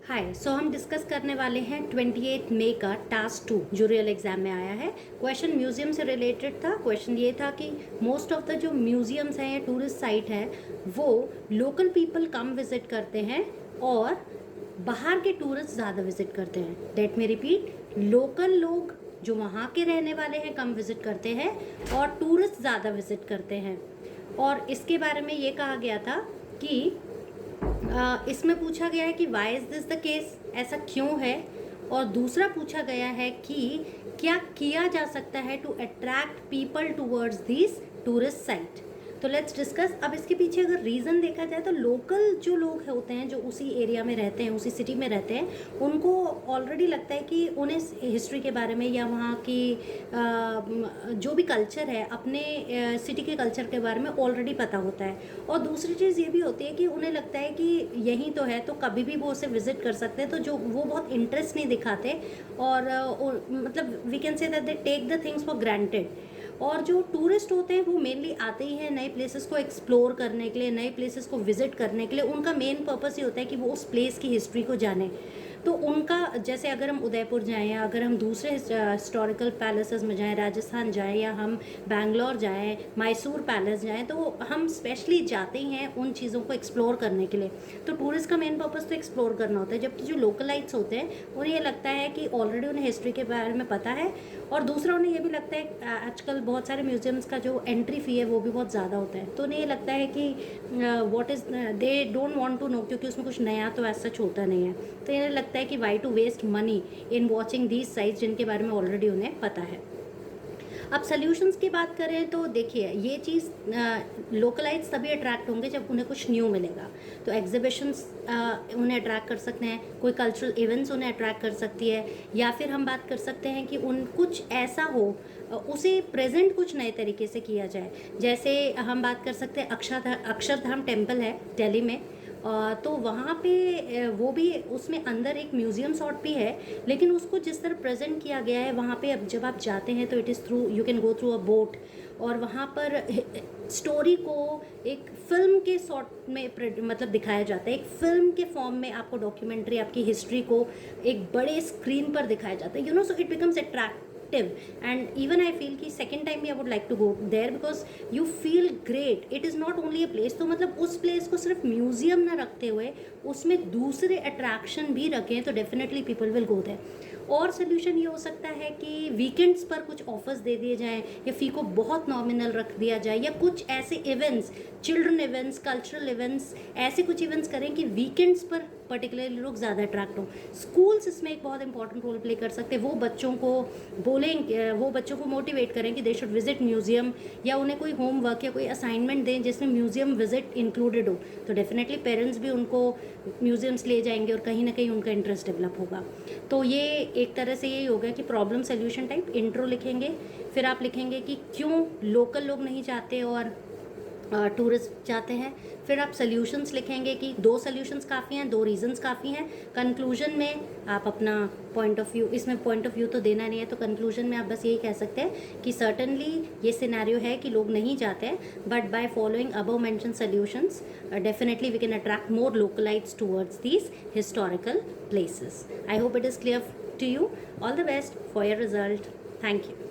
हाय हम डिस्कस करने वाले हैं 28 मई का टास्क 2 जो रियल एग्जाम में आया है। क्वेश्चन म्यूजियम से रिलेटेड था। क्वेश्चन ये था कि मोस्ट ऑफ द जो म्यूजियम्स हैं या टूरिस्ट साइट है वो लोकल पीपल कम विजिट करते हैं और बाहर के टूरिस्ट ज़्यादा विजिट करते हैं। लेट मी रिपीट, लोकल लोग जो वहाँ के रहने वाले हैं कम विजिट करते हैं और टूरिस्ट ज़्यादा विजिट करते हैं। और इसके बारे में ये कहा गया था कि इसमें पूछा गया है कि why is this the case, ऐसा क्यों है। और दूसरा पूछा गया है कि क्या किया जा सकता है to attract people towards this tourist site. तो लेट्स डिस्कस। अब इसके पीछे अगर रीज़न देखा जाए तो लोकल जो लोग होते हैं जो उसी एरिया में रहते हैं, उसी सिटी में रहते हैं, उनको ऑलरेडी लगता है कि उन्हें हिस्ट्री के बारे में या वहाँ की जो भी कल्चर है अपने सिटी के कल्चर के बारे में ऑलरेडी पता होता है। और दूसरी चीज़ ये भी होती है कि उन्हें लगता है कि यहीं तो है तो कभी भी वो उसे विज़िट कर सकते हैं, तो जो वो बहुत इंटरेस्ट नहीं दिखाते और मतलब we can say that they take the things for granted. और जो टूरिस्ट होते हैं वो मेनली आते ही हैं नए प्लेसेस को एक्सप्लोर करने के लिए, नए प्लेसेस को विजिट करने के लिए। उनका मेन पर्पस ये होता है कि वो उस प्लेस की हिस्ट्री को जाने। तो उनका जैसे अगर हम उदयपुर जाएं या अगर हम दूसरे हिस्टोरिकल पैलेसेस में जाएं, राजस्थान जाएं या हम बैंगलोर जाएं, मैसूर पैलेस जाएं, तो हम स्पेशली जाते ही हैं उन चीज़ों को एक्सप्लोर करने के लिए। तो टूरिस्ट का मेन पर्पस तो एक्सप्लोर करना होता है, जबकि जो लोकलाइट्स होते हैं उन्हें ये लगता है कि ऑलरेडी उन्हें हिस्ट्री के बारे में पता है। और दूसरा उन्हें ये भी लगता है आजकल बहुत सारे म्यूजियम्स का जो एंट्री फ़ी है वो भी बहुत ज़्यादा होता है, तो उन्हें ये लगता है कि what is they don't want to know, क्योंकि उसमें कुछ नया तो ऐसा सच होता नहीं है। तो इन्हें लगता है कि why to waste money in watching these sites जिनके बारे में ऑलरेडी उन्हें पता है। अब सॉल्यूशंस की बात करें तो देखिए ये चीज़ लोकलाइट्स तभी अट्रैक्ट होंगे जब उन्हें कुछ न्यू मिलेगा। तो एग्जिबिशंस उन्हें अट्रैक्ट कर सकते हैं, कोई कल्चरल इवेंट्स उन्हें अट्रैक्ट कर सकती है, या फिर हम बात कर सकते हैं कि उन कुछ ऐसा हो उसे प्रेजेंट कुछ नए तरीके से किया जाए। जैसे हम बात कर सकते हैं अक्षरधाम टेम्पल है दिल्ली में, तो वहाँ पे वो भी उसमें अंदर एक म्यूज़ियम सॉर्ट भी है, लेकिन उसको जिस तरह प्रेजेंट किया गया है वहाँ पे अब जब आप जाते हैं तो it is through you can go through a boat, और वहाँ पर स्टोरी को एक फिल्म के सॉर्ट में मतलब दिखाया जाता है। एक फिल्म के फॉर्म में आपको डॉक्यूमेंट्री, आपकी हिस्ट्री को एक बड़े स्क्रीन पर दिखाया जाता है, so it becomes attractive. And even I feel कि second time I would like to go there because you feel great. It is not only a place, तो मतलब उस प्लेस को सिर्फ म्यूजियम ना रखते हुए उसमें दूसरे अट्रैक्शन भी रखें तो definitely people will go there. और सोल्यूशन ये हो सकता है कि वीकेंड्स पर कुछ ऑफर्स दे दिए जाएं या फ़ी को बहुत नॉमिनल रख दिया जाए, या कुछ ऐसे events, children events, cultural events, ऐसे कुछ इवेंट्स करें कि वीकेंड्स पर पर्टिकुलरली लोग ज़्यादा अट्रैक्ट हों। स्कूल्स इसमें एक बहुत इंपॉर्टेंट रोल प्ले कर सकते हैं। वो बच्चों को बोलें, वो बच्चों को मोटिवेट करें कि दे शुड विजिट म्यूजियम, या उन्हें कोई होमवर्क या कोई असाइनमेंट दें जिसमें म्यूजियम विजिट इंक्लूडेड हो, तो डेफिनेटली पेरेंट्स भी उनको म्यूजियम्स ले जाएंगे और कहीं ना कहीं उनका इंटरेस्ट डेवलप होगा। तो ये एक तरह से यही होगा कि प्रॉब्लम सोल्यूशन टाइप इंट्रो लिखेंगे, फिर आप लिखेंगे कि क्यों लोकल लोग नहीं जाते और टूरिस्ट जाते हैं, फिर आप सोल्यूशंस लिखेंगे कि 2 सोल्यूशंस काफ़ी हैं, 2 रीजंस काफ़ी हैं। कंक्लूजन में आप अपना पॉइंट ऑफ व्यू, इसमें पॉइंट ऑफ व्यू तो देना नहीं है, तो कंक्लूजन में आप बस यही कह सकते हैं कि सर्टनली ये सिनेरियो है कि लोग नहीं जाते हैं, but by following above mention solutions definitely we can attract more localites towards these historical places. I hope it is clear to you. All the best for your result. Thank you.